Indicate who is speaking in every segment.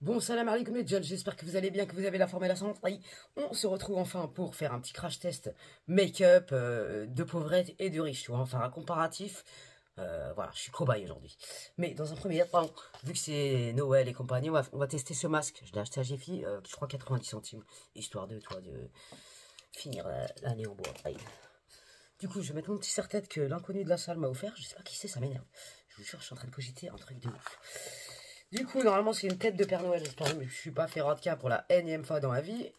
Speaker 1: Bon, salam alaikum les jeunes, j'espère que vous allez bien, que vous avez la forme et la santé. On se retrouve enfin pour faire un petit crash test make-up de pauvrette et de riche, tu vois, enfin un comparatif. Voilà, je suis cobaye aujourd'hui. Mais dans un premier temps, vu que c'est Noël et compagnie, on va tester ce masque. Je l'ai acheté à Jiffy, je crois 90 centimes, histoire de, toi, de finir l'année en bois. Aïe. Du coup, je vais mettre mon petit serre-tête que l'inconnu de la salle m'a offert. Je sais pas qui c'est, ça m'énerve. Je vous jure, je suis en train de cogiter un truc de ouf. Du coup, normalement, c'est une tête de Père Noël. J'espère que je suis pas fait vodka pour la énième fois dans ma vie.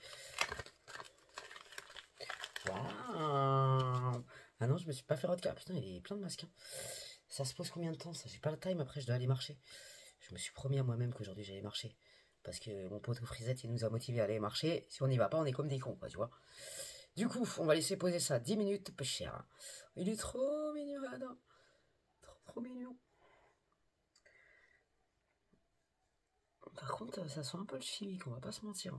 Speaker 1: Waouh. Ah non, je me suis pas fait vodka. Putain, il est plein de masques, hein. Ça se pose combien de temps, ça? J'ai pas le time, après je dois aller marcher. Je me suis promis à moi-même qu'aujourd'hui j'allais marcher. Parce que mon pote Frisette, il nous a motivés à aller marcher. Si on n'y va pas, on est comme des cons, quoi, tu vois. Du coup, on va laisser poser ça 10 minutes, peu cher. Il est trop mignon, Adam. Trop mignon. Par contre, ça sent un peu le chimique, on va pas se mentir.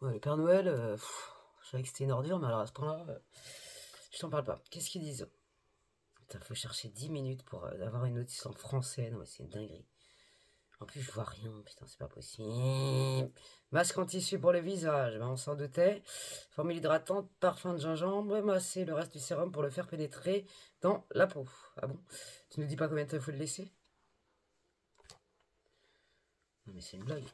Speaker 1: Ouais, le Père Noël, je savais que c'était une ordure, mais alors à ce point-là, je t'en parle pas. Qu'est-ce qu'ils disent? Putain, faut chercher 10 minutes pour avoir une notice en français. Non, mais c'est une dinguerie. En plus, je vois rien. Putain, c'est pas possible. Masque en tissu pour le visage. Ben, on s'en doutait. Formule hydratante, parfum de gingembre. Masser le reste du sérum pour le faire pénétrer dans la peau. Ah bon? Tu nous dis pas combien de temps il faut le laisser? Non, mais c'est une blague.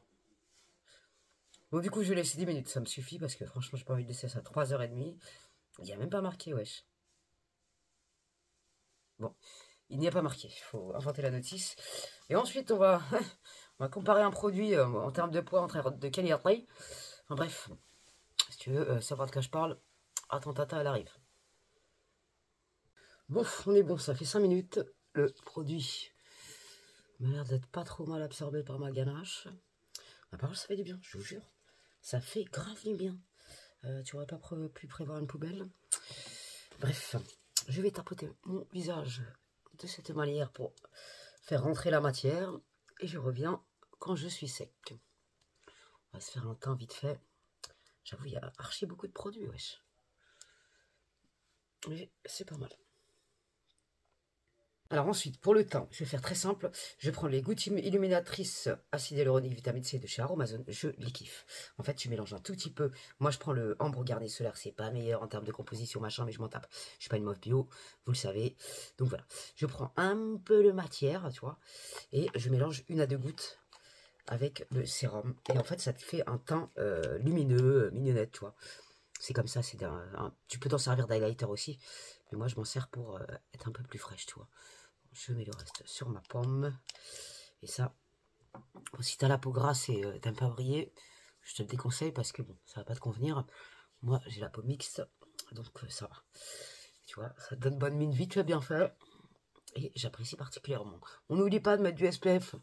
Speaker 1: Bon, du coup, je vais laisser 10 minutes. Ça me suffit parce que franchement, j'ai pas envie de laisser ça 3h30. Il n'y a même pas marqué, wesh. Bon, il n'y a pas marqué. Il faut inventer la notice. Et ensuite, on va comparer un produit en termes de poids, de qualité. Enfin bref, si tu veux savoir de quoi je parle, attends, tata, elle arrive. Bon, on est bon, ça fait 5 minutes. Le produit m'a l'air d'être pas trop mal absorbé par ma ganache. Ma parole, ça fait du bien, je vous jure. Ça fait grave du bien. Tu aurais pas pu prévoir une poubelle. Bref, je vais tapoter mon visage de cette manière pour faire rentrer la matière. Et je reviens quand je suis sec. On va se faire un teint vite fait. J'avoue, il y a archi beaucoup de produits, wesh. Mais c'est pas mal. Alors ensuite, pour le teint, je vais faire très simple. Je prends les gouttes illuminatrices acide hyaluronique vitamine C de chez Aromazone. Je les kiffe. En fait, tu mélanges un tout petit peu. Moi, je prends le ambre garni solaire. C'est pas meilleur en termes de composition, machin, mais je m'en tape. Je suis pas une meuf bio, vous le savez. Donc voilà. Je prends un peu de matière, tu vois. Et je mélange 1 à 2 gouttes avec le sérum. Et en fait, ça te fait un teint lumineux, mignonnette, tu vois. C'est comme ça, tu peux t'en servir d'highlighter aussi. Mais moi, je m'en sers pour être un peu plus fraîche, tu vois. Je mets le reste sur ma pomme. Et ça, bon, si t'as la peau grasse et t'aimes pas briller, je te le déconseille parce que bon, ça va pas te convenir. Moi, j'ai la peau mixte, donc ça va. Tu vois, ça te donne bonne mine vite fait, bien fait. Et j'apprécie particulièrement. On n'oublie pas de mettre du SPF,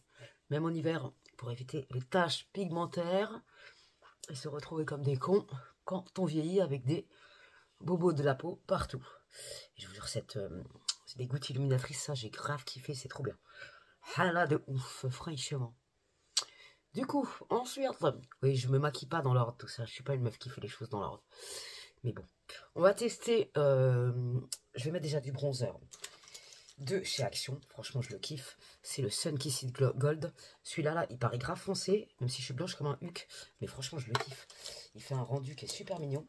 Speaker 1: même en hiver, pour éviter les taches pigmentaires et se retrouver comme des cons quand on vieillit avec des bobos de la peau partout. Et je vous jure, c'est des gouttes illuminatrices, ça j'ai grave kiffé, c'est trop bien. Ah là, de ouf, franchement. Du coup, ensuite, oui, je me maquille pas dans l'ordre, tout ça. Je suis pas une meuf qui fait les choses dans l'ordre. Mais bon, on va tester. Je vais mettre déjà du bronzer de chez Action. Franchement, je le kiffe. C'est le Sun Kissed Gold. Celui-là, là, il paraît grave foncé, même si je suis blanche comme un huc. Mais franchement, je le kiffe. Il fait un rendu qui est super mignon.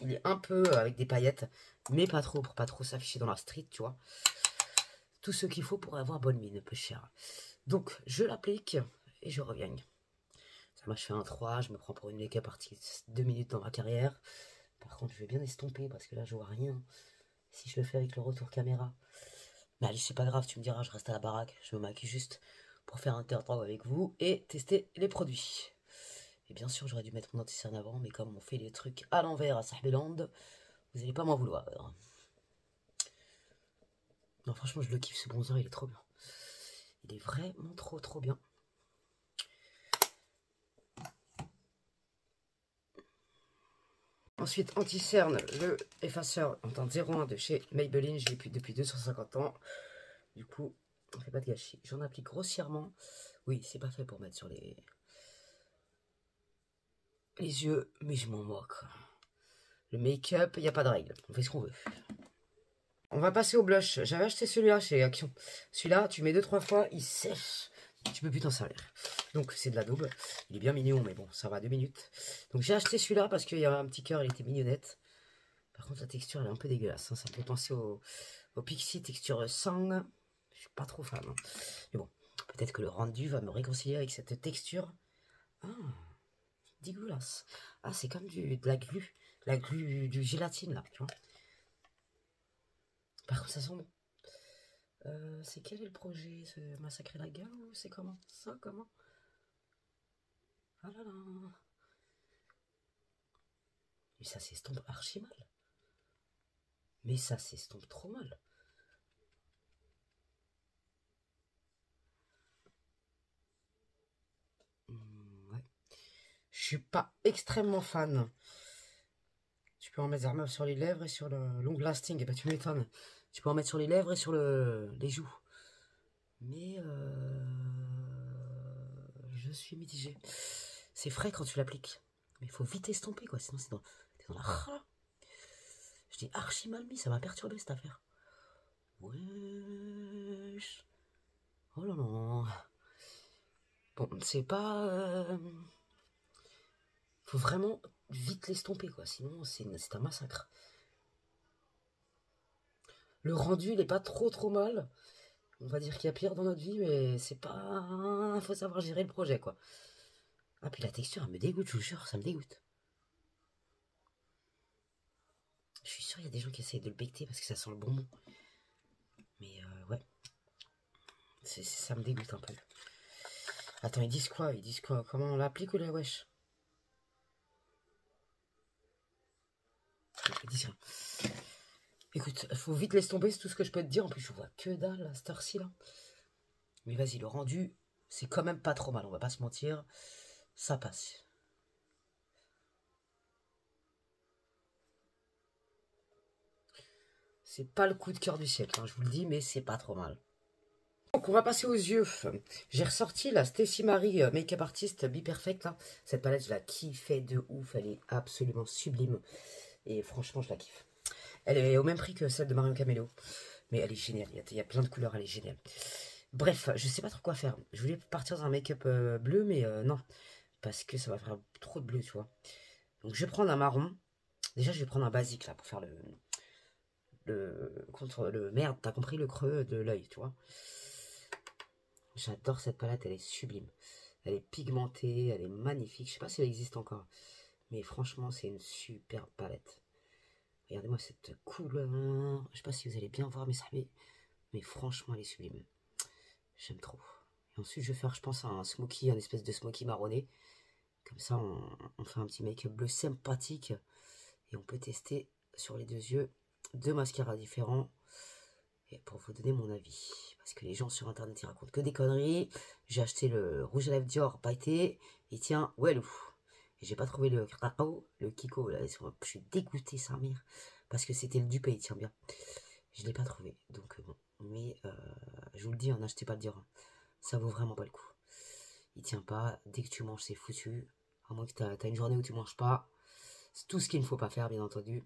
Speaker 1: Il est un peu avec des paillettes, mais pas trop, pour pas trop s'afficher dans la street, tu vois. Tout ce qu'il faut pour avoir bonne mine, peu cher. Donc, je l'applique et je reviens. Moi, je fais un 3, je me prends pour une make-up artiste 2 minutes dans ma carrière. Par contre, je vais bien estomper parce que là, je vois rien. Si je le fais avec le retour caméra. Mais allez, c'est pas grave, tu me diras, je reste à la baraque. Je me maquille juste pour faire un interview avec vous et tester les produits. Et bien sûr, j'aurais dû mettre mon anti-cerne avant, mais comme on fait les trucs à l'envers à Sahbeland, vous allez pas m'en vouloir. Non, franchement, je le kiffe, ce bronzer, il est trop bien. Il est vraiment trop bien. Ensuite, anti-cerne, le effaceur en teinte 01 de chez Maybelline. Je l'ai depuis 250 ans. Du coup, on fait pas de gâchis. J'en applique grossièrement. Oui, c'est pas fait pour mettre sur les yeux, mais je m'en moque. Le make-up, il n'y a pas de règle. On fait ce qu'on veut. On va passer au blush. J'avais acheté celui-là chez Action. Celui-là, tu mets 2-3 fois, il sèche. Tu peux plus t'en servir. Donc c'est de la double. Il est bien mignon, mais bon, ça va 2 minutes. Donc j'ai acheté celui-là parce qu'il y avait un petit cœur, il était mignonnette. Par contre, la texture, elle est un peu dégueulasse. Hein. Ça me fait penser au Pixie texture sang. Je suis pas trop fan. Hein. Mais bon, peut-être que le rendu va me réconcilier avec cette texture. Ah, dégueulasse. Ah, c'est comme de la glu. La glu du gélatine, là, tu vois. Par contre, ça sent bon. C'est quel est le projet? Massacrer la gare ou c'est comment? Ça, comment? Ah là là. Mais ça s'estompe archi mal. Mais ça s'estompe trop mal. Ouais. Je suis pas extrêmement fan. Tu peux en mettre des sur les lèvres et sur le long lasting. Et bah tu m'étonnes. Tu peux en mettre sur les lèvres et sur les joues. Mais je suis mitigé. C'est frais quand tu l'appliques. Mais il faut vite estomper quoi. Sinon t'es dans la... Je dis archi mal mis. Ça m'a perturbé cette affaire. Wesh. Oh là là. Bon, c'est pas... Faut vraiment vite l'estomper, quoi. Sinon, c'est un massacre. Le rendu, il est pas trop mal. On va dire qu'il y a pire dans notre vie, mais c'est pas... Faut savoir gérer le projet, quoi. Ah, puis la texture, elle me dégoûte, je vous jure, ça me dégoûte. Je suis sûr qu'il y a des gens qui essayent de le becter parce que ça sent le bonbon. Mais ouais. Ça me dégoûte un peu. Attends, ils disent quoi? Ils disent quoi? Comment on l'applique ou la wesh? Ils disent rien. Écoute, faut vite laisser tomber, c'est tout ce que je peux te dire. En plus, je vois que dalle à cette heure-ci, là. Mais vas-y, le rendu, c'est quand même pas trop mal, on va pas se mentir. Ça passe. C'est pas le coup de cœur du siècle, hein, je vous le dis, mais c'est pas trop mal. Donc on va passer aux yeux. J'ai ressorti la Stacy Marie Makeup Artist Be Perfect. Là. Cette palette, je la kiffais de ouf. Elle est absolument sublime. Et franchement, je la kiffe. Elle est au même prix que celle de Marion Caméléo. Mais elle est géniale. Il y a plein de couleurs, elle est géniale. Bref, je sais pas trop quoi faire. Je voulais partir dans un make-up bleu, mais non. Parce que ça va faire trop de bleu, tu vois. Donc je vais prendre un marron. Déjà, je vais prendre un basique là pour faire contre le merde, t'as compris, le creux de l'œil, tu vois. J'adore cette palette, elle est sublime. Elle est pigmentée, elle est magnifique. Je sais pas si elle existe encore, mais franchement, c'est une super palette. Regardez-moi cette couleur. Je sais pas si vous allez bien voir, mais franchement, elle est sublime. J'aime trop. Et ensuite, je vais faire, je pense, un smoky, un espèce de smoky marronné. Comme ça, on fait un petit make-up bleu sympathique. Et on peut tester sur les deux yeux 2 mascaras différents. Et pour vous donner mon avis. Parce que les gens sur internet ils racontent que des conneries. J'ai acheté le rouge à lèvres Dior pailleté. Il tient Wellou. Et j'ai pas trouvé le Krao, le Kiko. Là, je suis dégoûté, sa mère. Parce que c'était le dupé, il tient bien. Je l'ai pas trouvé. Donc bon. Mais je vous le dis, n'achetez pas le Dior. Ça vaut vraiment pas le coup. Il tient pas. Dès que tu manges, c'est foutu. À moins que tu as une journée où tu manges pas. C'est tout ce qu'il ne faut pas faire, bien entendu.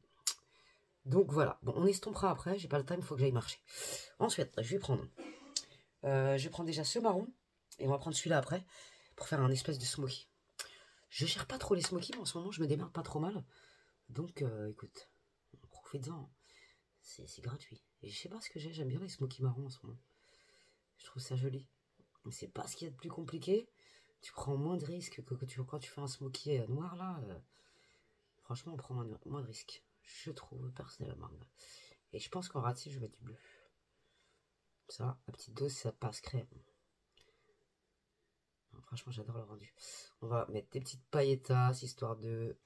Speaker 1: Donc voilà, bon, on estompera après, j'ai pas le temps, il faut que j'aille marcher. Ensuite, je vais prendre déjà ce marron, et on va prendre celui-là après, pour faire un espèce de smoky. Je gère pas trop les smokies, mais en ce moment, je me démarre pas trop mal. Donc, écoute, profitez-en, hein. C'est gratuit. Et je sais pas ce que j'aime bien les smokies marrons en ce moment. Je trouve ça joli. Mais c'est pas ce qu'il y a de plus compliqué. Tu prends moins de risques que quand tu fais un smoky noir, là. Franchement, on prend moins de risques. Je trouve, personnellement. Et je pense qu'en râti, je vais mettre du bleu. Ça, la petite dose, ça passe crème. Franchement, j'adore le rendu. On va mettre des petites pailletas, histoire de...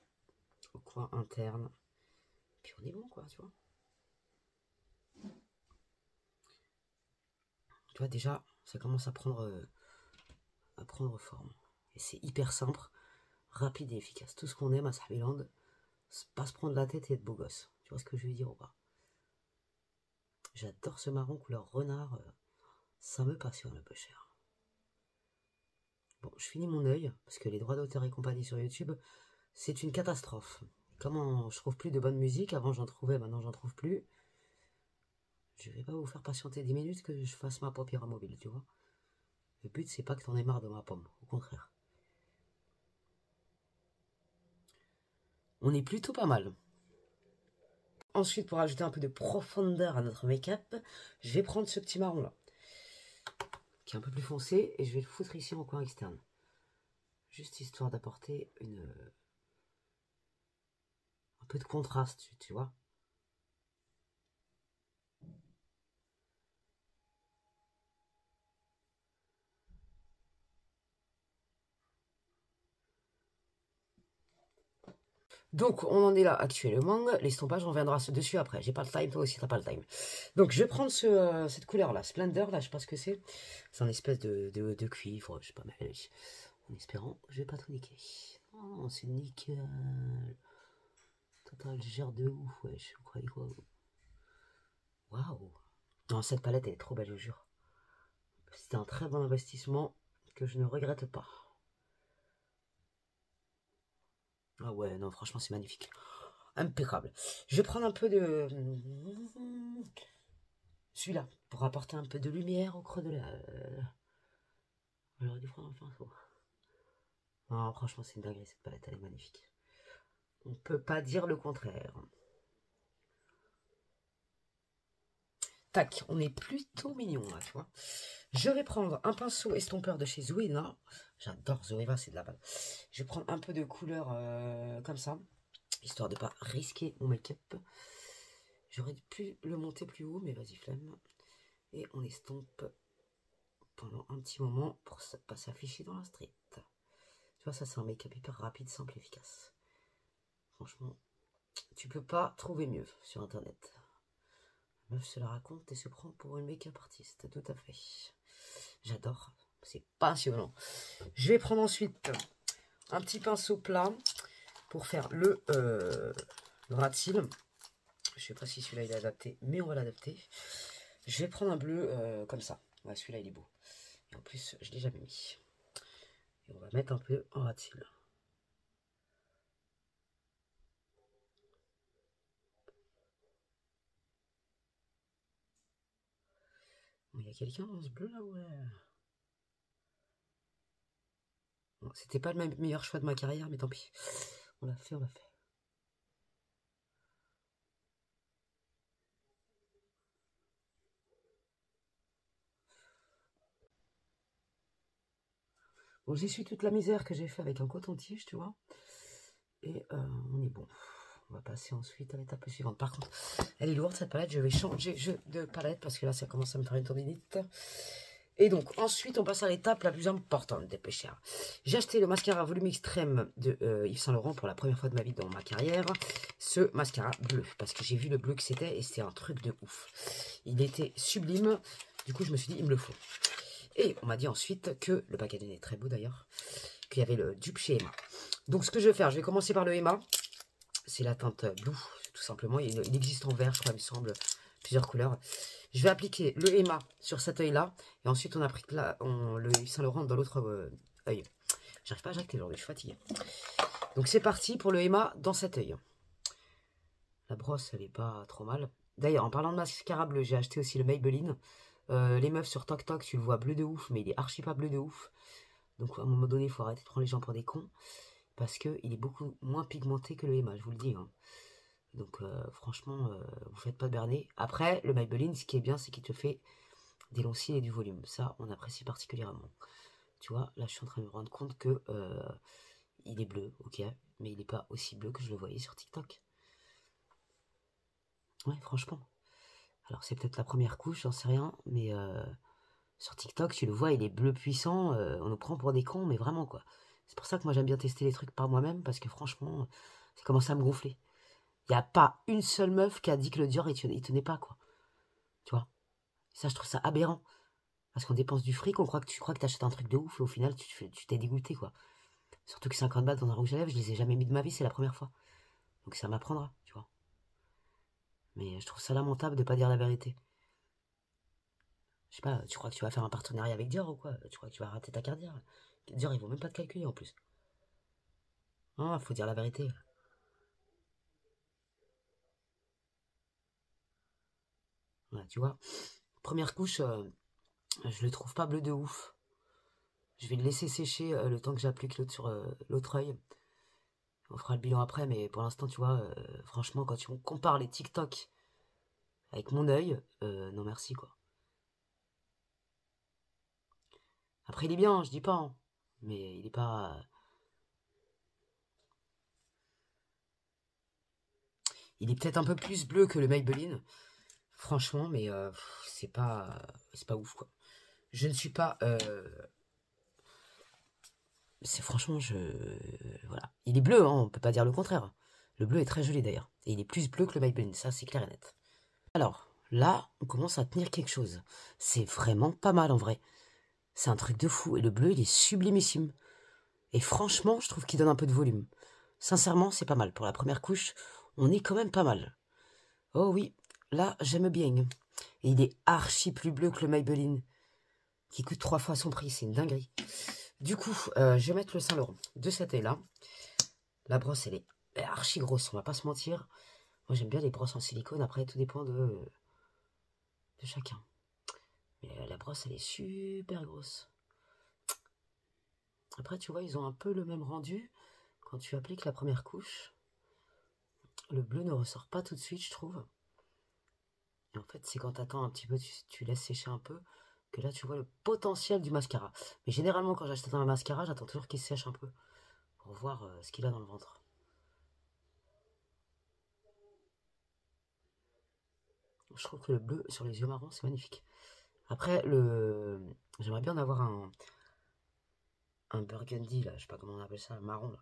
Speaker 1: au coin interne. Puis on est bon, quoi, tu vois. Tu vois, déjà, ça commence à prendre forme. Et c'est hyper simple, rapide et efficace. Tout ce qu'on aime à Sabiland, c'est pas se prendre la tête et être beau gosse. Tu vois ce que je veux dire ou pas? J'adore ce marron couleur renard. Ça me passionne un peu cher. Bon, je finis mon œil, parce que les droits d'auteur et compagnie sur YouTube, c'est une catastrophe. Comment je trouve plus de bonne musique? Avant j'en trouvais, maintenant j'en trouve plus. Je vais pas vous faire patienter 10 minutes que je fasse ma paupière mobile, tu vois. Le but, c'est pas que t'en aies marre de ma pomme, au contraire. On est plutôt pas mal. Ensuite, pour ajouter un peu de profondeur à notre make-up, je vais prendre ce petit marron là, qui est un peu plus foncé, et je vais le foutre ici en coin externe. Juste histoire d'apporter un peu de contraste, tu vois. Donc, on en est là actuellement. L'estompage, on reviendra dessus après. J'ai pas le time, toi aussi, t'as pas le time. Donc, je vais prendre cette couleur-là, Splendor, là, je sais pas ce que c'est. C'est un espèce de cuivre, je sais pas, mais en espérant, je vais pas tout niquer. Oh, c'est nickel. Total, gère de ouf, ouais, je croyais quoi. Waouh. Non, cette palette, elle est trop belle, je jure. C'était un très bon investissement que je ne regrette pas. Ah ouais, non, franchement, c'est magnifique. Impeccable. Je vais prendre un peu de... celui-là, pour apporter un peu de lumière au creux de la... J'aurais dû prendre un pinceau. Non, franchement, c'est une dinguerie, cette palette, elle est magnifique. On peut pas dire le contraire. Tac, on est plutôt mignon, là, tu vois. Je vais prendre un pinceau estompeur de chez Zoeva. J'adore Zoeva, c'est de la balle. Je vais prendre un peu de couleur comme ça, histoire de pas risquer mon make-up. J'aurais pu le monter plus haut, mais vas-y, flemme. Et on estompe pendant un petit moment pour pas s'afficher dans la street. Tu vois, ça c'est un make-up hyper rapide, simple, efficace. Franchement, tu peux pas trouver mieux sur internet. La meuf se la raconte et se prend pour une make-up artiste, tout à fait. J'adore, c'est passionnant. Je vais prendre ensuite un petit pinceau plat pour faire le ras de cils. Je sais pas si celui-là il est adapté, mais on va l'adapter. Je vais prendre un bleu comme ça. Ouais, celui-là il est beau. Et en plus, je l'ai jamais mis. Et on va mettre un peu en ras de cils. Il y a quelqu'un dans ce bleu là, ouais. Bon, c'était pas le meilleur choix de ma carrière, mais tant pis. On l'a fait, on l'a fait. Bon, j'essuie toute la misère que j'ai fait avec un coton-tige, tu vois. Et on est bon. On va passer ensuite à l'étape suivante. Par contre, elle est lourde cette palette. Je vais changer de palette parce que là, ça commence à me faire une tendinite. Et donc, ensuite, on passe à l'étape la plus importante des pêcheurs. J'ai acheté le mascara volume extrême de Yves Saint Laurent pour la première fois de ma vie dans ma carrière. Ce mascara bleu, parce que j'ai vu le bleu que c'était et c'était un truc de ouf. Il était sublime. Du coup, je me suis dit, il me le faut. Et on m'a dit ensuite que, le packaging est très beau d'ailleurs, qu'il y avait le dupe chez Emma. Donc, ce que je vais faire, je vais commencer par le Emma. C'est la teinte Blue, tout simplement. Il existe en vert, je crois, il me semble, plusieurs couleurs. Je vais appliquer le Emma sur cet œil-là. Et ensuite, on applique le Yves Saint Laurent dans l'autre œil. J'arrive pas à jacter aujourd'hui, je suis fatiguée. Donc, c'est parti pour le Emma dans cet œil. La brosse, elle est pas trop mal. D'ailleurs, en parlant de mascara bleu, j'ai acheté aussi le Maybelline. Les meufs sur TokTok, tu le vois bleu de ouf, mais il est archi pas bleu de ouf. Donc, à un moment donné, il faut arrêter de prendre les gens pour des cons. Parce qu'il est beaucoup moins pigmenté que le Emma, je vous le dis. Hein. Donc franchement, vous faites pas de berner. Après, le Maybelline, ce qui est bien, c'est qu'il te fait des longs cils et du volume. Ça, on apprécie particulièrement. Tu vois, là, je suis en train de me rendre compte que il est bleu, ok, mais il n'est pas aussi bleu que je le voyais sur TikTok. Ouais, franchement. Alors, c'est peut-être la première couche, j'en sais rien, mais sur TikTok, tu le vois, il est bleu puissant. On nous prend pour des cons, mais vraiment, quoi. C'est pour ça que moi, j'aime bien tester les trucs par moi-même, parce que franchement, ça commence à me gonfler. Il n'y a pas une seule meuf qui a dit que le Dior, il tenait pas, quoi. Tu vois. Ça, je trouve ça aberrant. Parce qu'on dépense du fric, tu crois que t'achètes un truc de ouf, et au final, tu t'es dégoûté, quoi. Surtout que 50 balles dans un rouge à lèvres, je les ai jamais mis de ma vie, c'est la première fois. Donc ça m'apprendra, tu vois. Mais je trouve ça lamentable de pas dire la vérité. Je sais pas, tu crois que tu vas faire un partenariat avec Dior ou quoi? Tu crois que tu vas rater ta carrière? Dior, ils vont même pas te calculer en plus. Ah, faut dire la vérité. Ouais. là, tu vois. Première couche, je le trouve pas bleu de ouf. Je vais le laisser sécher le temps que j'applique l'autre sur l'autre œil. On fera le bilan après, mais pour l'instant, tu vois, franchement, quand tu compares les TikTok avec mon œil, non merci, quoi. Après, il est bien, je dis pas, hein, mais il est pas... Il est peut-être un peu plus bleu que le Maybelline, franchement, mais c'est pas ouf, quoi. Je ne suis pas... c'est franchement, voilà. Il est bleu, hein, on peut pas dire le contraire. Le bleu est très joli, d'ailleurs. Et il est plus bleu que le Maybelline, ça, c'est clair et net. Alors, là, on commence à tenir quelque chose. C'est vraiment pas mal, en vrai. C'est un truc de fou. Et le bleu, il est sublimissime. Et franchement, je trouve qu'il donne un peu de volume. Sincèrement, c'est pas mal. Pour la première couche, on est quand même pas mal. Oh oui, là, j'aime bien. Et il est archi plus bleu que le Maybelline, qui coûte 3 fois son prix. C'est une dinguerie. Du coup, je vais mettre le Saint-Laurent de cet œil-là. La brosse, elle est archi grosse, on va pas se mentir. Moi, j'aime bien les brosses en silicone. Après, tout dépend de chacun. Mais la brosse, elle est super grosse. Après, tu vois, ils ont un peu le même rendu. Quand tu appliques la première couche, le bleu ne ressort pas tout de suite, je trouve. Et en fait, c'est quand tu attends un petit peu, tu laisses sécher un peu, que là, tu vois le potentiel du mascara. Mais généralement, quand j'achète un mascara, j'attends toujours qu'il sèche un peu, pour voir ce qu'il a dans le ventre. Je trouve que le bleu sur les yeux marrons, c'est magnifique. Après, j'aimerais bien en avoir un burgundy, là, je sais pas comment on appelle ça, marron, là.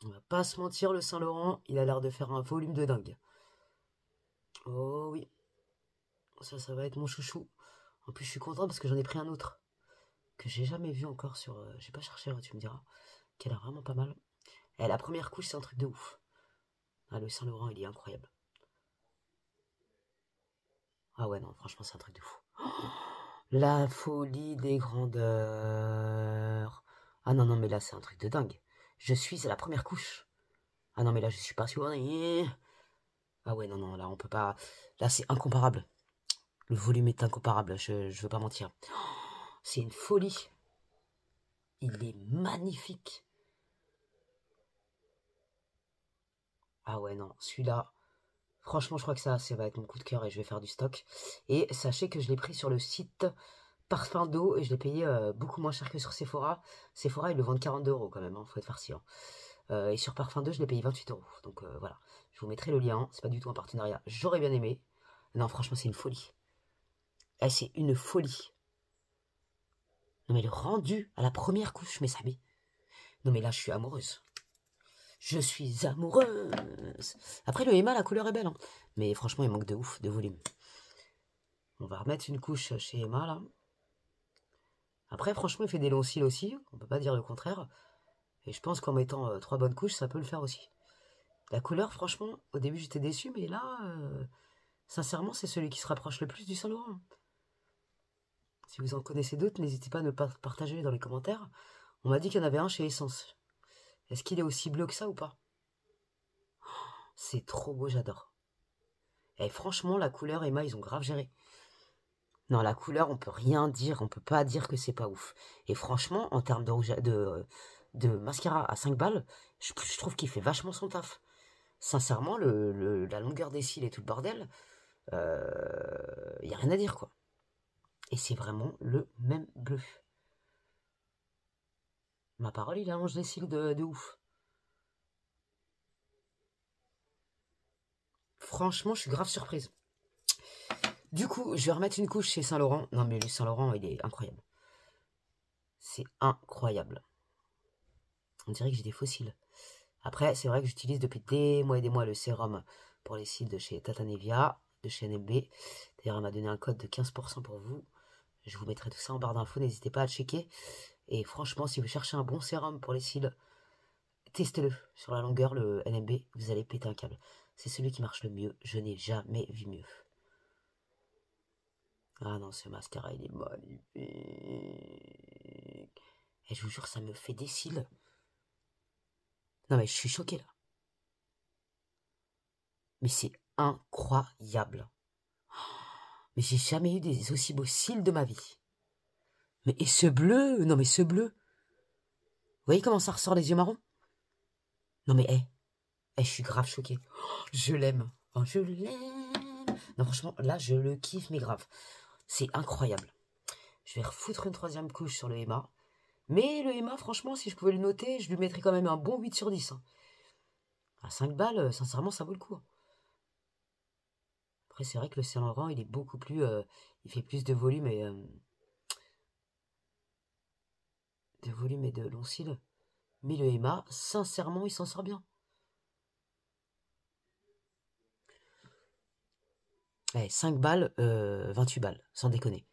Speaker 1: On va pas se mentir, le Saint-Laurent, il a l'air de faire un volume de dingue. Oh oui, ça va être mon chouchou. En plus, je suis content parce que j'en ai pris un autre que j'ai jamais vu encore sur. J'ai pas cherché, tu me diras. Qui a l'air vraiment pas mal. Et la première couche, c'est un truc de ouf. Ah, le Saint-Laurent, il est incroyable. Ah ouais, non, franchement, c'est un truc de fou. La folie des grandeurs. Ah non, non, mais là, c'est un truc de dingue. Je suis à la première couche. Ah non, mais là, je suis pas sûr. Ah ouais, non, non, là, on peut pas. Là, c'est incomparable. Le volume est incomparable, je veux pas mentir. C'est une folie. Il est magnifique. Ah ouais, non, celui-là, franchement, je crois que ça va être mon coup de cœur et je vais faire du stock. Et sachez que je l'ai pris sur le site Parfum d'eau et je l'ai payé beaucoup moins cher que sur Sephora. Sephora, ils le vendent 42 € quand même, hein, faut être farci. Hein. Et sur Parfum d'eau, je l'ai payé 28 €. Donc voilà, je vous mettrai le lien, c'est pas du tout un partenariat. J'aurais bien aimé. Non, franchement, c'est une folie. Eh, c'est une folie. Non, mais le rendu à la première couche, mais ça met. Non, mais là, je suis amoureuse. Je suis amoureuse. Après, le Emma, la couleur est belle. Hein. Mais franchement, il manque de ouf de volume. On va remettre une couche chez Emma, là. Après, franchement, il fait des longs cils aussi. On peut pas dire le contraire. Et je pense qu'en mettant 3 bonnes couches, ça peut le faire aussi. La couleur, franchement, au début, j'étais déçu. Mais là, sincèrement, c'est celui qui se rapproche le plus du Saint-Laurent. Si vous en connaissez d'autres, n'hésitez pas à ne pas partager dans les commentaires. On m'a dit qu'il y en avait un chez Essence. Est-ce qu'il est aussi bleu que ça ou pas? C'est trop beau, j'adore. Et franchement, la couleur, Emma, ils ont grave géré. Non, la couleur, on peut rien dire, on peut pas dire que c'est pas ouf. Et franchement, en termes de mascara à 5 balles, je trouve qu'il fait vachement son taf. Sincèrement, la longueur des cils et tout le bordel, y a rien à dire, quoi. Et c'est vraiment le même bleu. Ma parole, il allonge les cils de ouf. Franchement, je suis grave surprise. Du coup, je vais remettre une couche chez Saint-Laurent. Non, mais le Saint-Laurent, il est incroyable. C'est incroyable. On dirait que j'ai des fossiles. Après, c'est vrai que j'utilise depuis des mois le sérum pour les cils de chez Tatanevia, de chez NMB. D'ailleurs, elle m'a donné un code de 15% pour vous. Je vous mettrai tout ça en barre d'infos, n'hésitez pas à checker. Et franchement, si vous cherchez un bon sérum pour les cils, testez-le. Sur la longueur, le NMB, vous allez péter un câble. C'est celui qui marche le mieux. Je n'ai jamais vu mieux. Ah non, ce mascara, il est magnifique. Et je vous jure, ça me fait des cils. Non mais je suis choqué là. Mais c'est incroyable. Mais j'ai jamais eu des aussi beaux cils de ma vie. Mais et ce bleu, non mais ce bleu. Vous voyez comment ça ressort les yeux marrons? Non mais je suis grave choqué. Je l'aime. Oh, je l'aime. Non franchement, là je le kiffe mais grave. C'est incroyable. Je vais refoutre une troisième couche sur le Emma. Mais le Emma, franchement, si je pouvais le noter, je lui mettrais quand même un bon 8 sur 10. Hein. À 5 balles, sincèrement, ça vaut le coup. Après, c'est vrai que le Saint Laurent, il est beaucoup plus. Il fait plus de volume et de long cils. Mais le Emma, sincèrement, il s'en sort bien. Eh, 5 balles, 28 balles, sans déconner.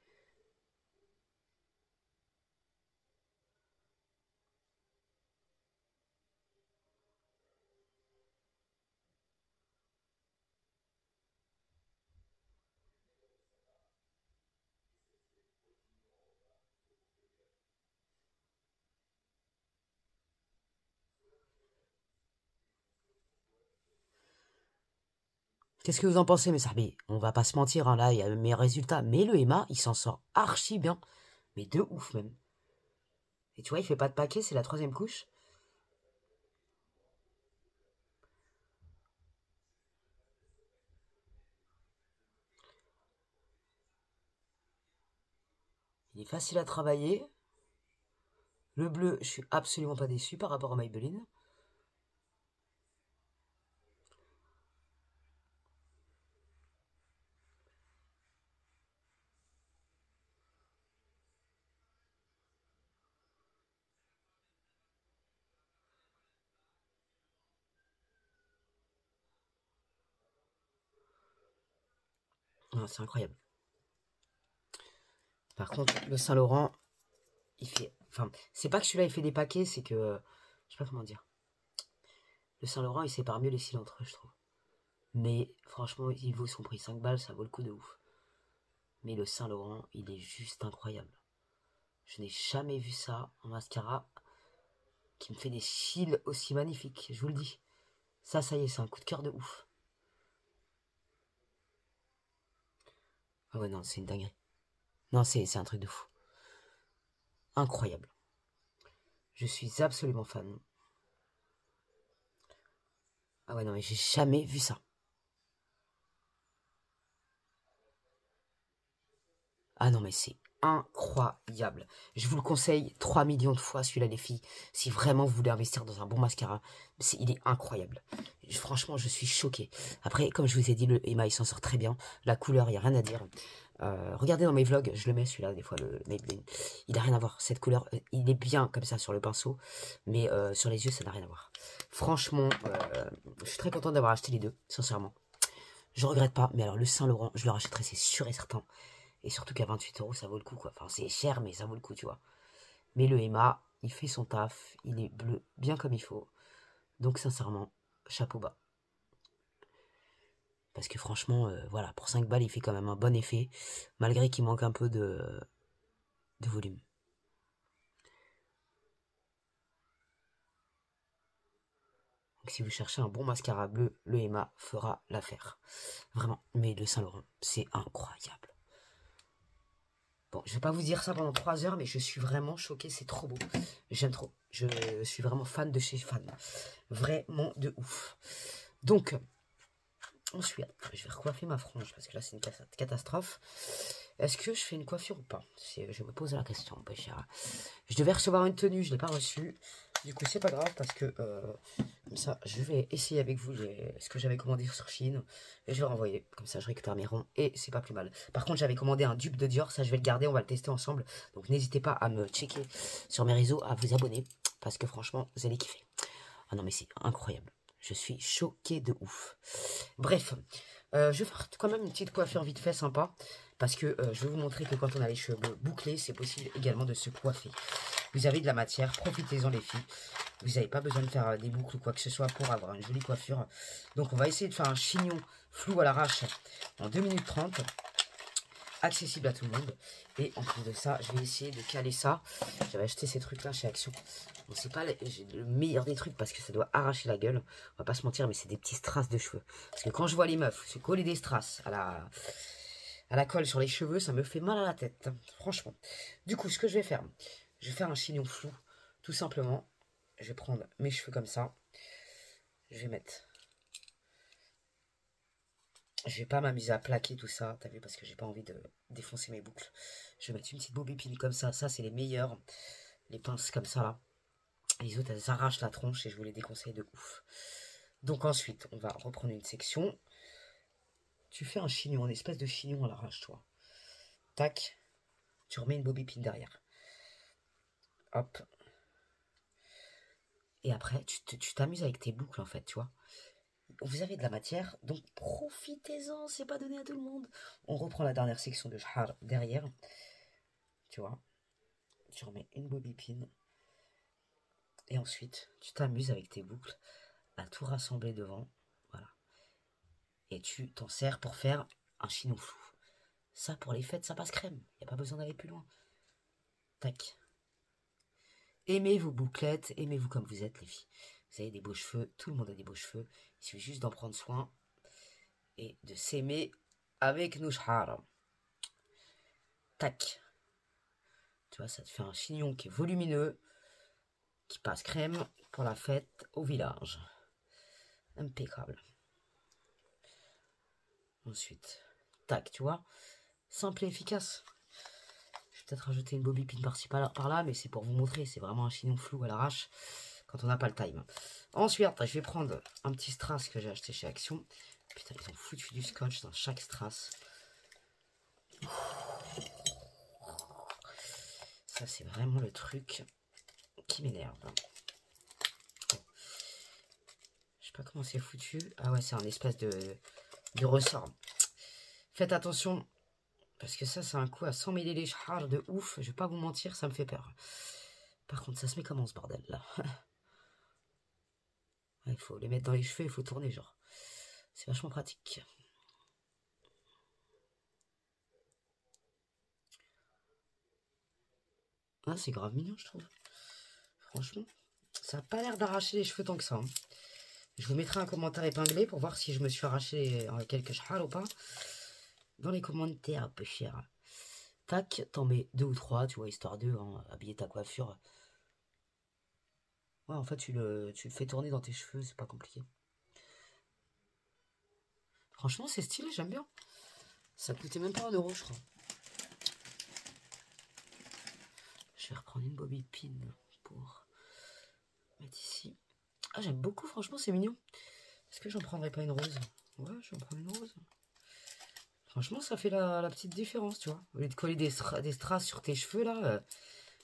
Speaker 1: Qu'est-ce que vous en pensez, mes amis? On va pas se mentir, hein, là, il y a mes résultats. Mais le Emma, il s'en sort archi bien. Mais de ouf, même. Et tu vois, il fait pas de paquet, c'est la troisième couche. Il est facile à travailler. Le bleu, je suis absolument pas déçu par rapport à Maybelline. Ah, c'est incroyable. Par contre, le Saint-Laurent, il fait. Enfin, c'est pas que celui-là, il fait des paquets, c'est que. Je sais pas comment dire. Le Saint-Laurent, il sépare mieux les cils entre eux, je trouve. Mais franchement, il vaut son prix. 5 balles, ça vaut le coup de ouf. Mais le Saint-Laurent, il est juste incroyable. Je n'ai jamais vu ça en mascara qui me fait des cils aussi magnifiques, je vous le dis. Ça y est, c'est un coup de cœur de ouf. Ah ouais, non, c'est une dinguerie. Non, c'est un truc de fou. Incroyable. Je suis absolument fan. Ah ouais, non, mais j'ai jamais vu ça. Ah non, mais c'est incroyable. Je vous le conseille 3 millions de fois, celui-là, les filles. Si vraiment vous voulez investir dans un bon mascara, il est incroyable. Franchement, je suis choqué. Après, comme je vous ai dit, le Emma, il s'en sort très bien. La couleur, il n'y a rien à dire. Regardez dans mes vlogs, je le mets celui-là, des fois, le Maybelline. Il n'a rien à voir. Cette couleur, il est bien comme ça sur le pinceau. Mais sur les yeux, ça n'a rien à voir. Franchement, je suis très content d'avoir acheté les deux, sincèrement. Je regrette pas, mais alors le Saint-Laurent, je le rachèterai, c'est sûr et certain. Et surtout qu'à 28 euros, ça vaut le coup, quoi. Enfin, c'est cher, mais ça vaut le coup, tu vois. Mais le Emma, il fait son taf, il est bleu, bien comme il faut. Donc, sincèrement, chapeau bas. Parce que franchement, voilà, pour 5 balles, il fait quand même un bon effet, malgré qu'il manque un peu de volume. Donc, si vous cherchez un bon mascara bleu, le Emma fera l'affaire. Vraiment. Mais le Saint-Laurent, c'est incroyable. Bon, je vais pas vous dire ça pendant 3 heures, mais je suis vraiment choqué, c'est trop beau. J'aime trop. Je suis vraiment fan de chez Fan. Vraiment de ouf. Donc, ensuite, je vais recoiffer ma frange, parce que là, c'est une catastrophe. Est-ce que je fais une coiffure ou pas? Je me pose la question, peu cher. Je devais recevoir une tenue, je ne l'ai pas reçue. Du coup, c'est pas grave, parce que comme ça, je vais essayer avec vous ce que j'avais commandé sur Chine. Et je vais renvoyer. Comme ça, je récupère mes ronds. Et c'est pas plus mal. Par contre, j'avais commandé un dupe de Dior. Ça, je vais le garder. On va le tester ensemble. Donc, n'hésitez pas à me checker sur mes réseaux, à vous abonner. Parce que franchement, vous allez kiffer. Ah non, mais c'est incroyable. Je suis choqué de ouf. Bref, je vais faire quand même une petite coiffure vite fait sympa. Parce que je vais vous montrer que quand on a les cheveux bouclés, c'est possible également de se coiffer. Vous avez de la matière, profitez-en les filles. Vous n'avez pas besoin de faire des boucles ou quoi que ce soit pour avoir une jolie coiffure. Donc on va essayer de faire un chignon flou à l'arrache en 2 minutes 30. accessible à tout le monde. Et en plus de ça, je vais essayer de caler ça. J'avais acheté ces trucs-là chez Action. Bon, c'est pas le meilleur des trucs parce que ça doit arracher la gueule. On va pas se mentir, mais c'est des petits strass de cheveux. Parce que quand je vois les meufs se coller des strass à la colle sur les cheveux, ça me fait mal à la tête. Franchement. Du coup, ce que je vais faire, je vais faire un chignon flou. Tout simplement, je vais prendre mes cheveux comme ça. Je vais mettre... Je vais pas m'amuser à plaquer tout ça, t'as vu, parce que j'ai pas envie de défoncer mes boucles. Je vais mettre une petite bobipine comme ça. Ça, c'est les meilleurs. Les pinces comme ça, là. Les autres, elles arrachent la tronche et je vous les déconseille de ouf. Donc ensuite, on va reprendre une section. Tu fais un chignon, une espèce de chignon à l'arrache, toi. Tac. Tu remets une bobipine derrière. Hop. Et après, tu t'amuses avec tes boucles, en fait, tu vois. Vous avez de la matière, donc profitez-en, c'est pas donné à tout le monde. On reprend la dernière section de shahar derrière. Tu vois. Tu remets une bobipine. Et ensuite, tu t'amuses avec tes boucles à tout rassembler devant. Voilà. Et tu t'en sers pour faire un chignon flou. Ça, pour les fêtes, ça passe crème. Il n'y a pas besoin d'aller plus loin. Tac. Aimez vos bouclettes, aimez-vous comme vous êtes, les filles. Vous avez des beaux cheveux, tout le monde a des beaux cheveux. Il suffit juste d'en prendre soin et de s'aimer avec nos shahar. Tac. Tu vois, ça te fait un chignon qui est volumineux, qui passe crème pour la fête au village. Impeccable. Ensuite, tac, tu vois, simple et efficace. Je vais peut-être rajouter une bobipine par-ci par-là, mais c'est pour vous montrer, c'est vraiment un chignon flou à l'arrache quand on n'a pas le time. Ensuite, je vais prendre un petit strass que j'ai acheté chez Action. Putain, ils ont foutu du scotch dans chaque strass. Ça, c'est vraiment le truc qui m'énerve. Je sais pas comment c'est foutu. Ah ouais, c'est un espèce de ressort. Faites attention, parce que ça, c'est un coup à 100 000 les chars de ouf. Je vais pas vous mentir, ça me fait peur. Par contre, ça se met comment ce bordel là? Il faut les mettre dans les cheveux, il faut tourner genre. C'est vachement pratique. Ah, c'est grave mignon, je trouve. Franchement, ça n'a pas l'air d'arracher les cheveux tant que ça. Hein. Je vous mettrai un commentaire épinglé pour voir si je me suis arraché quelques chars ou pas. Dans les commentaires, peu cher. Tac, t'en mets 2 ou 3, tu vois, histoire de habiller ta coiffure. Ouais, en fait, tu le fais tourner dans tes cheveux, c'est pas compliqué. Franchement, c'est stylé, j'aime bien. Ça coûtait même pas 1 euro, je crois. Je vais reprendre une bobipine pour mettre ici. Ah, j'aime beaucoup, franchement, c'est mignon. Est-ce que j'en prendrais pas une rose? Ouais, je vais en prendre une rose. Franchement, ça fait la petite différence, tu vois. Au lieu de coller des strass sur tes cheveux, là,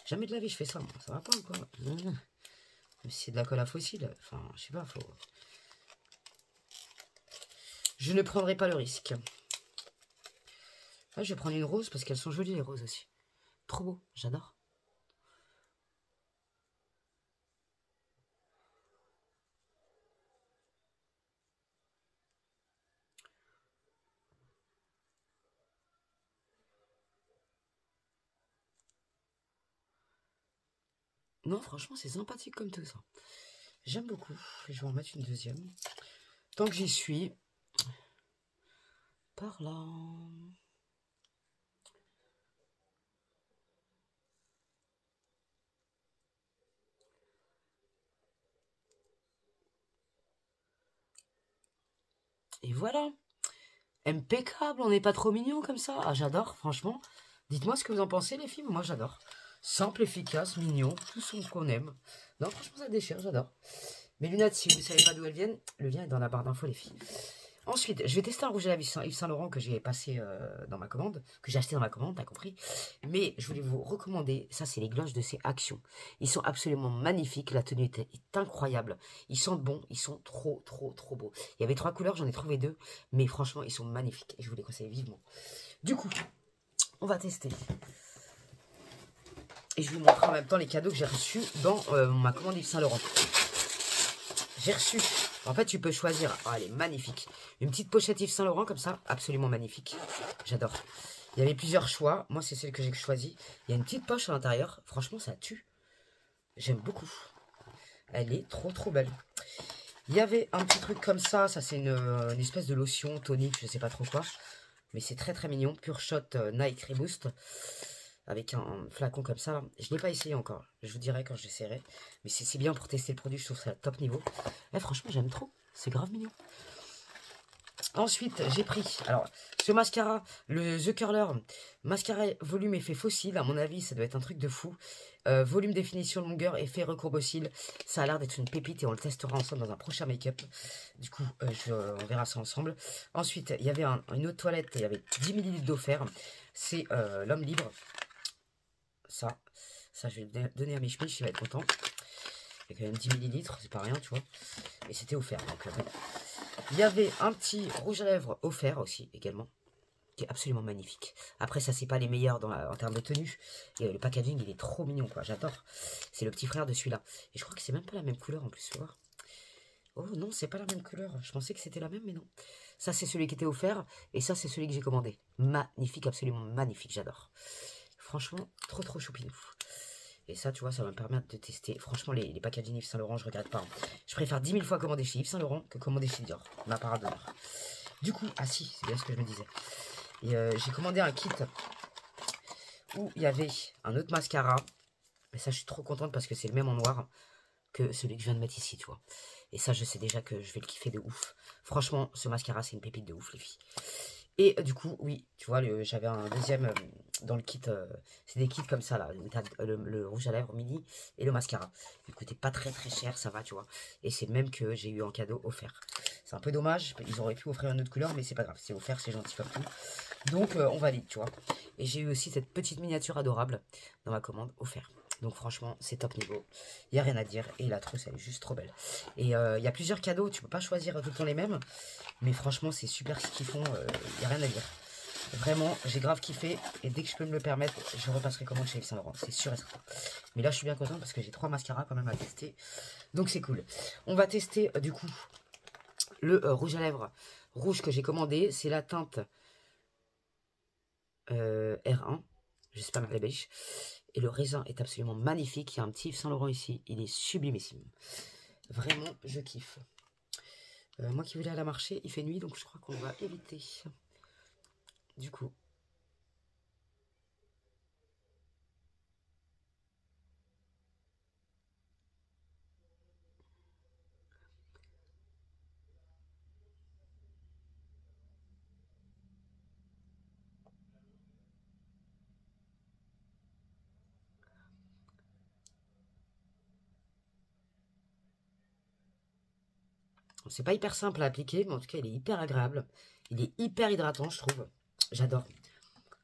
Speaker 1: jamais de la vie je fais ça, moi. Ça va pas ou quoi? Même si c'est de la colle à fossile. Enfin, je sais pas, faut... Je ne prendrai pas le risque. Là, je vais prendre une rose parce qu'elles sont jolies, les roses aussi. Trop beau, j'adore. Non, franchement, c'est sympathique comme tout ça. J'aime beaucoup. Je vais en mettre une deuxième. Tant que j'y suis. Par là. Et voilà. Impeccable, on n'est pas trop mignon comme ça. Ah, j'adore, franchement. Dites-moi ce que vous en pensez, les filles. Moi, j'adore. Simple, efficace, mignon, tout ce qu'on aime. Non, franchement, ça déchire, j'adore. Mes lunettes, si vous ne savez pas d'où elles viennent, le lien est dans la barre d'infos, les filles. Ensuite, je vais tester un rouge à lèvres Yves Saint Laurent que j'ai passé dans ma commande, que j'ai acheté dans ma commande, t'as compris. Mais je voulais vous recommander, ça c'est les gloches de ces Actions. Ils sont absolument magnifiques, la tenue est incroyable. Ils sentent bon, ils sont trop beaux. Il y avait 3 couleurs, j'en ai trouvé 2, mais franchement ils sont magnifiques et je vous les conseille vivement. Du coup, on va tester. Et je vous montre en même temps les cadeaux que j'ai reçus dans ma commande Yves Saint Laurent. J'ai reçu... En fait, tu peux choisir. Oh, elle est magnifique. Une petite pochette Yves Saint Laurent comme ça. Absolument magnifique. J'adore. Il y avait plusieurs choix. Moi, c'est celle que j'ai choisie. Il y a une petite poche à l'intérieur. Franchement, ça tue. J'aime beaucoup. Elle est trop, trop belle. Il y avait un petit truc comme ça. Ça, c'est une espèce de lotion tonique. Je sais pas trop quoi. Mais c'est très, très mignon. Pure Shot Night Reboost. Avec un flacon comme ça. Je ne l'ai pas essayé encore. Je vous dirai quand j'essaierai. Mais c'est bien pour tester le produit. Je trouve ça top niveau. Franchement, j'aime trop. C'est grave mignon. Ensuite, j'ai pris, alors, ce mascara, le The Curler, mascara volume effet fossile, à mon avis, ça doit être un truc de fou. Volume, définition, longueur, effet recourbe au cils, ça a l'air d'être une pépite et on le testera ensemble dans un prochain make-up. Du coup, on verra ça ensemble. Ensuite, il y avait une autre toilette, il y avait 10 ml d'eau fer, c'est l'homme libre. Ça, je vais le donner à mes chemises, il va être content. Il y a quand même 10 ml, c'est pas rien, tu vois. Et c'était offert, donc... Il y avait un petit rouge à lèvres offert aussi, également, qui est absolument magnifique. Après, ça, c'est pas les meilleurs en termes de tenue. Et le packaging, il est trop mignon, quoi. J'adore. C'est le petit frère de celui-là. Et je crois que c'est même pas la même couleur, en plus, tu vois. Oh non, c'est pas la même couleur. Je pensais que c'était la même, mais non. Ça, c'est celui qui était offert. Et ça, c'est celui que j'ai commandé. Magnifique, absolument magnifique. J'adore. Franchement, trop, trop choupinou. Et ça, tu vois, ça va me permettre de tester. Franchement, les packaging Yves Saint Laurent, je regrette pas. Je préfère 10 000 fois commander chez Yves Saint Laurent que commander chez Dior. Ma parade d'honneur. Du coup, ah si, c'est bien ce que je me disais. Et j'ai commandé un kit où il y avait un autre mascara. Et ça, je suis trop contente parce que c'est le même en noir que celui que je viens de mettre ici, tu vois. Et ça, je sais déjà que je vais le kiffer de ouf. Franchement, ce mascara, c'est une pépite de ouf, les filles. Et du coup, oui, tu vois, j'avais un deuxième dans le kit. C'est des kits comme ça, là. Le rouge à lèvres mini et le mascara. Il coûtait pas très très cher, ça va, tu vois. Et c'est le même que j'ai eu en cadeau offert. C'est un peu dommage, ils auraient pu offrir une autre couleur, mais c'est pas grave. C'est offert, c'est gentil comme tout. Donc, on valide, tu vois. Et j'ai eu aussi cette petite miniature adorable dans ma commande offert. Donc franchement, c'est top niveau. Il n'y a rien à dire. Et la trousse, elle est juste trop belle. Et il y a plusieurs cadeaux. Tu peux pas choisir tout le temps les mêmes. Mais franchement, c'est super ce qu'ils font. Il n'y a rien à dire. Vraiment, j'ai grave kiffé. Et dès que je peux me le permettre, je repasserai commande chez Yves Saint Laurent. C'est sûr et certain. Mais là, je suis bien content parce que j'ai 3 mascaras quand même à tester. Donc c'est cool. On va tester du coup le rouge à lèvres rouge que j'ai commandé. C'est la teinte R1. Je sais pas ma beige. Et le raisin est absolument magnifique. Il y a un petit Yves Saint Laurent ici. Il est sublimissime. Vraiment, je kiffe. Moi qui voulais aller à la marché, il fait nuit, donc je crois qu'on va éviter. Du coup. C'est pas hyper simple à appliquer, mais en tout cas, il est hyper agréable. Il est hyper hydratant, je trouve. J'adore.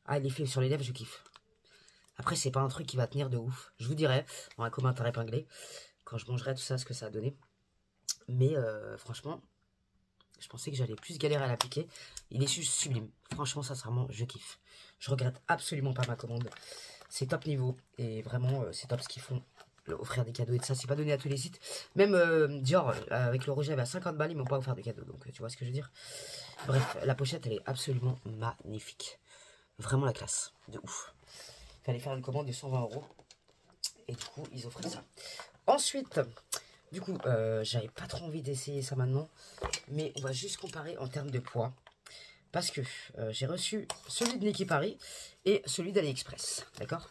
Speaker 1: Ah, l'effet sur les lèvres, je kiffe. Après, c'est pas un truc qui va tenir de ouf. Je vous dirai, en un commentaire épinglé, quand je mangerai tout ça, ce que ça a donné. Mais franchement, je pensais que j'allais plus galérer à l'appliquer. Il est juste sublime. Franchement, sincèrement, je kiffe. Je regrette absolument pas ma commande. C'est top niveau. Et vraiment, c'est top ce qu'ils font. Offrir des cadeaux et de ça, c'est pas donné à tous les sites. Même Dior, avec le rouge à 50 balles, ils m'ont pas offert de cadeaux. Donc, tu vois ce que je veux dire. Bref, la pochette, elle est absolument magnifique. Vraiment la classe. De ouf. Il fallait faire une commande de 120 €. Et du coup, ils offraient ça. Ensuite, du coup, j'avais pas trop envie d'essayer ça maintenant. Mais on va juste comparer en termes de poids. Parce que j'ai reçu celui de Nikki Paris et celui d'AliExpress. D'accord?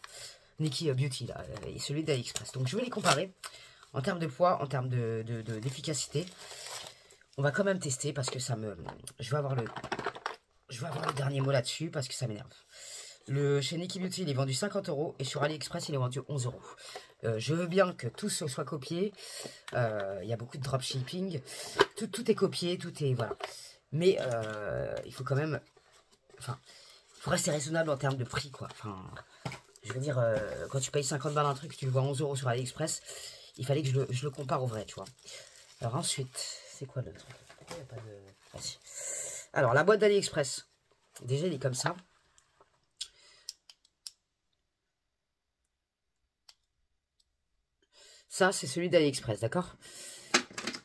Speaker 1: Nikki Beauty, là, et celui d'AliExpress. Donc, je vais les comparer en termes de poids, en termes d'efficacité. On va quand même tester parce que ça me... Je vais avoir le dernier mot là-dessus parce que ça m'énerve. Chez Nikki Beauty, il est vendu 50 € et sur AliExpress, il est vendu 11 €. Je veux bien que tout soit copié. Il y a beaucoup de dropshipping. Tout est copié, tout est... Voilà. Mais il faut quand même... Enfin, il faut rester raisonnable en termes de prix, quoi. Enfin, je veux dire, quand tu payes 50 balles un truc, tu le vois 11 € sur AliExpress, il fallait que je le compare au vrai, tu vois. Alors ensuite, c'est quoi le truc? Pourquoi il n'y a pas de... Ah, si. Alors, la boîte d'AliExpress. Déjà, il est comme ça. Ça, c'est celui d'AliExpress, d'accord?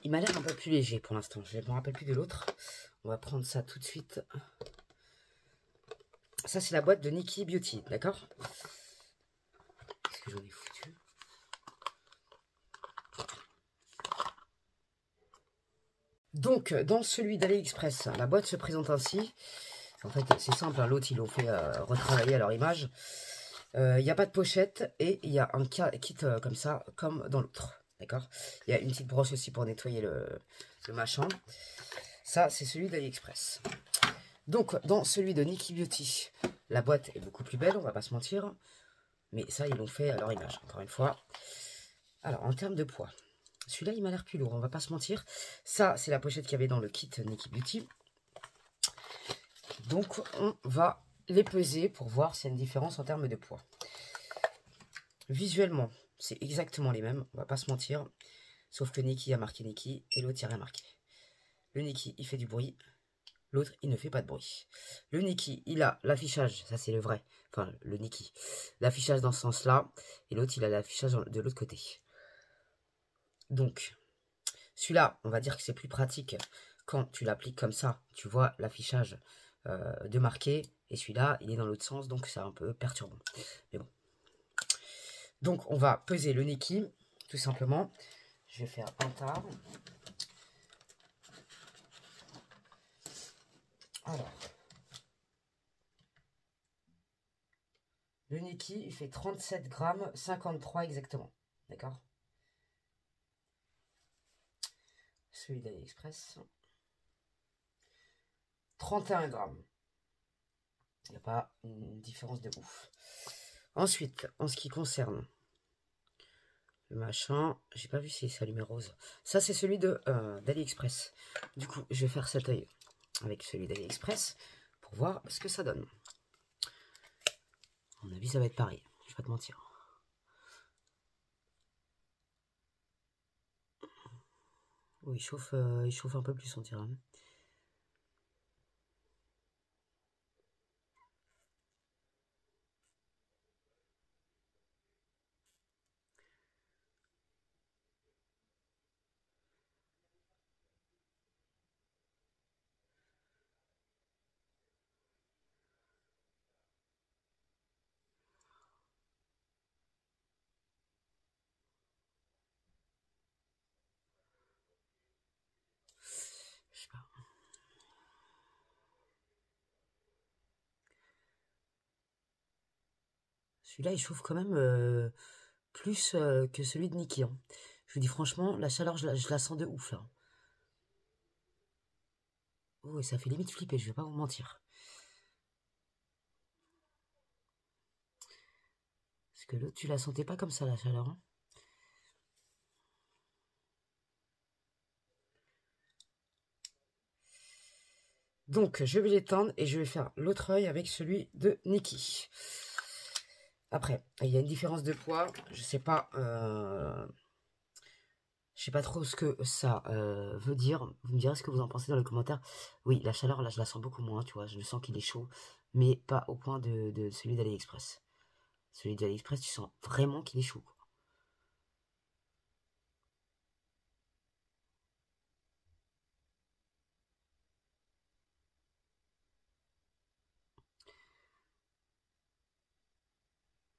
Speaker 1: Il m'a l'air un peu plus léger pour l'instant. Je ne me rappelle plus de l'autre. On va prendre ça tout de suite. ça c'est la boîte de Nikki Beauty, d'accord? Qu'est-ce que j'en ai foutu? Donc, dans celui d'AliExpress, la boîte se présente ainsi. En fait, c'est simple, hein, l'autre, ils l'ont fait retravailler à leur image. Il n'y a pas de pochette et il y a un kit comme ça, comme dans l'autre. D'accord? Il y a une petite brosse aussi pour nettoyer le machin. Ça, c'est celui d'AliExpress. Donc, dans celui de Nikki Beauty, la boîte est beaucoup plus belle, on va pas se mentir. Mais ça, ils l'ont fait à leur image, encore une fois. Alors, en termes de poids, celui-là, il m'a l'air plus lourd, on va pas se mentir. Ça, c'est la pochette qu'il y avait dans le kit Nikki Beauty. Donc, on va les peser pour voir s'il y a une différence en termes de poids. Visuellement, c'est exactement les mêmes, on va pas se mentir. Sauf que Nikki a marqué Nikki et l'autre, il n'y a rien marqué. Le Nikki, il fait du bruit. L'autre, il ne fait pas de bruit. Le Nikki, il a l'affichage, ça c'est le vrai. Enfin, le Nikki. L'affichage dans ce sens-là. Et l'autre, il a l'affichage de l'autre côté. Donc, celui-là, on va dire que c'est plus pratique quand tu l'appliques comme ça. Tu vois l'affichage de marqué. Et celui-là, il est dans l'autre sens, donc c'est un peu perturbant. Mais bon. Donc, on va peser le Nikki, tout simplement. Je vais faire un tard. Alors. Le Nikki, il fait 37 grammes, 53 exactement. D'accord? Celui d'AliExpress. 31 grammes. Il n'y a pas une différence de ouf. Ensuite, en ce qui concerne le machin, j'ai pas vu si c'est allumé rose. Ça, c'est celui d'AliExpress. Du coup, je vais faire cet œil avec celui d'AliExpress pour voir ce que ça donne. À mon avis, ça va être pareil. Je vais pas te mentir. Oui, il chauffe un peu plus, on dirait. Je sais pas. Celui-là, il chauffe quand même plus que celui de Nikki. Hein. Je vous dis franchement, la chaleur, je la sens de ouf là. Oh, et ça fait limite flipper, je vais pas vous mentir. Parce que l'autre, tu la sentais pas comme ça, la chaleur. Hein. Donc, je vais l'étendre et je vais faire l'autre œil avec celui de Nikki. Après, il y a une différence de poids. Je sais pas trop ce que ça veut dire. Vous me direz ce que vous en pensez dans les commentaires. Oui, la chaleur, là, je la sens beaucoup moins, tu vois. Je sens qu'il est chaud, mais pas au point de celui d'AliExpress. Celui d'AliExpress, tu sens vraiment qu'il est chaud. Quoi.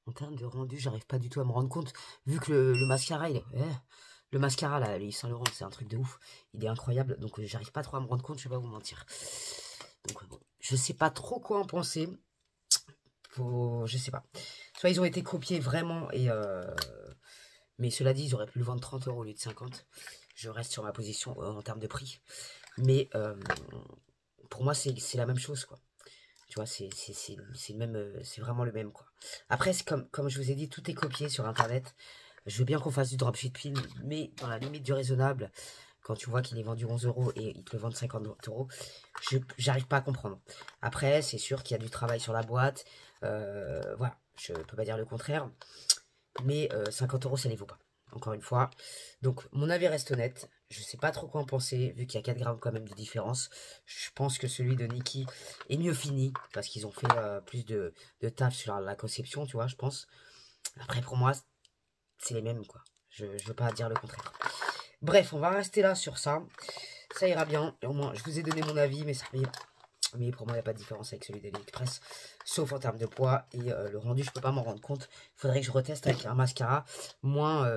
Speaker 1: En termes de rendu, j'arrive pas du tout à me rendre compte. Vu que le mascara, le mascara, là, les Saint Laurent, c'est un truc de ouf. Il est incroyable, donc j'arrive pas trop à me rendre compte, je vais pas vous mentir. Donc bon, je sais pas trop quoi en penser. Je sais pas. Soit ils ont été copiés vraiment, mais cela dit, ils auraient pu le vendre 30 € au lieu de 50. Je reste sur ma position en termes de prix. Mais pour moi, c'est la même chose, quoi. Tu vois, c'est le même, c'est vraiment le même, quoi. Après, c'est comme je vous ai dit, tout est copié sur Internet. Je veux bien qu'on fasse du dropshipping, mais dans la limite du raisonnable. Quand tu vois qu'il est vendu 11 € et ils te le vendent 50 €, j'arrive pas à comprendre. Après, c'est sûr qu'il y a du travail sur la boîte. Voilà, je peux pas dire le contraire. Mais 50 € ça les vaut pas. Encore une fois. Donc, mon avis reste honnête. Je sais pas trop quoi en penser, vu qu'il y a 4 grammes quand même de différence. Je pense que celui de Nikki est mieux fini, parce qu'ils ont fait plus de taf sur la conception, tu vois, je pense. Après, pour moi, c'est les mêmes, quoi. Je veux pas dire le contraire. Bref, on va rester là sur ça. Ça ira bien. Et au moins, je vous ai donné mon avis, mais ça Mais pour moi, il n'y a pas de différence avec celui d'AliExpress, sauf en termes de poids. Et le rendu, je peux pas m'en rendre compte. Il faudrait que je reteste avec un mascara moins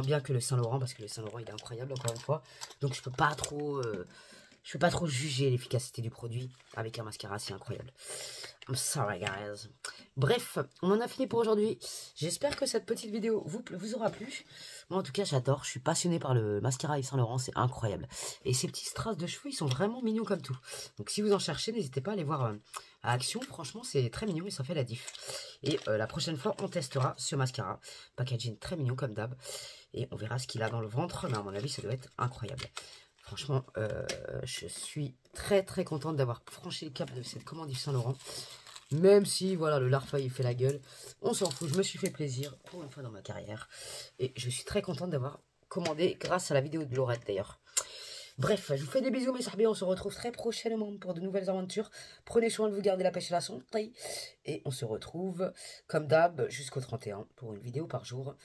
Speaker 1: bien que le Saint Laurent, parce que le Saint Laurent, il est incroyable, encore une fois. Donc, je peux pas trop juger l'efficacité du produit avec un mascara, c'est incroyable. I'm sorry, guys. Bref, on en a fini pour aujourd'hui. J'espère que cette petite vidéo vous aura plu. Moi, en tout cas, j'adore. Je suis passionné par le mascara Yves Saint Laurent, c'est incroyable. Et ces petits strass de cheveux, ils sont vraiment mignons comme tout. Donc, si vous en cherchez, n'hésitez pas à aller voir à Action. Franchement, c'est très mignon et ça fait la diff. Et la prochaine fois, on testera ce mascara. Packaging très mignon comme d'hab. Et on verra ce qu'il a dans le ventre. Mais à mon avis, ça doit être incroyable. Franchement, je suis très très contente d'avoir franchi le cap de cette commande Yves Saint Laurent. Même si, voilà, le Larfa, il fait la gueule. On s'en fout, je me suis fait plaisir pour une fois dans ma carrière. Et je suis très contente d'avoir commandé grâce à la vidéo de Laurette d'ailleurs. Bref, je vous fais des bisous mes sarbés. On se retrouve très prochainement pour de nouvelles aventures. Prenez soin de vous, garder la pêche et la santé. Et on se retrouve, comme d'hab, jusqu'au 31 pour une vidéo par jour.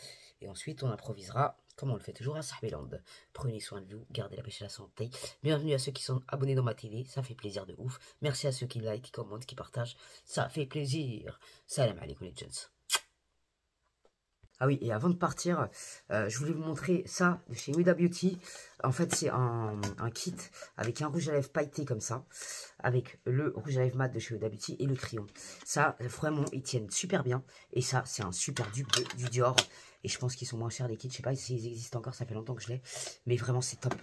Speaker 1: Et ensuite, on improvisera, comme on le fait toujours à Sarbeland. Prenez soin de vous, gardez la pêche et la santé. Bienvenue à ceux qui sont abonnés dans ma télé, ça fait plaisir de ouf. Merci à ceux qui like, qui commentent, qui partagent, ça fait plaisir. Salam alaikum les gens. Ah oui, et avant de partir, je voulais vous montrer ça de chez Huda Beauty. En fait, c'est un kit avec un rouge à lèvres pailleté comme ça, avec le rouge à lèvres mat de chez Huda Beauty et le crayon. Ça, vraiment, ils tiennent super bien. Et ça, c'est un super dupe du Dior. Et je pense qu'ils sont moins chers les kits. Je sais pas s'ils existent encore, ça fait longtemps que je l'ai. Mais vraiment, c'est top.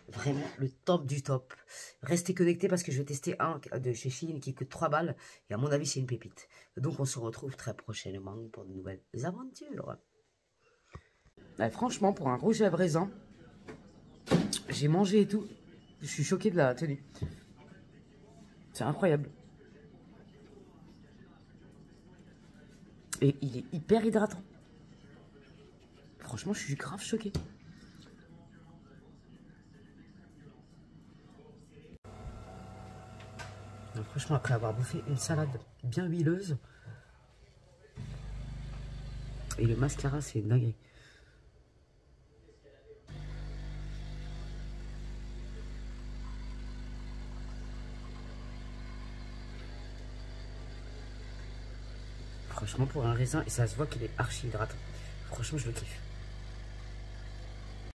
Speaker 1: Vraiment le top du top. Restez connectés parce que je vais tester un de chez Shein qui coûte 3 balles. Et à mon avis, c'est une pépite. Donc, on se retrouve très prochainement pour de nouvelles aventures. Franchement, pour un rouge à lèvres raisin, j'ai mangé et tout. Je suis choqué de la tenue. C'est incroyable. Et il est hyper hydratant. Franchement, je suis grave choqué. Donc, franchement, après avoir bouffé une salade bien huileuse, et le mascara, c'est une dinguerie. Franchement, pour un raisin, et ça se voit qu'il est archi hydratant. Franchement, je le kiffe.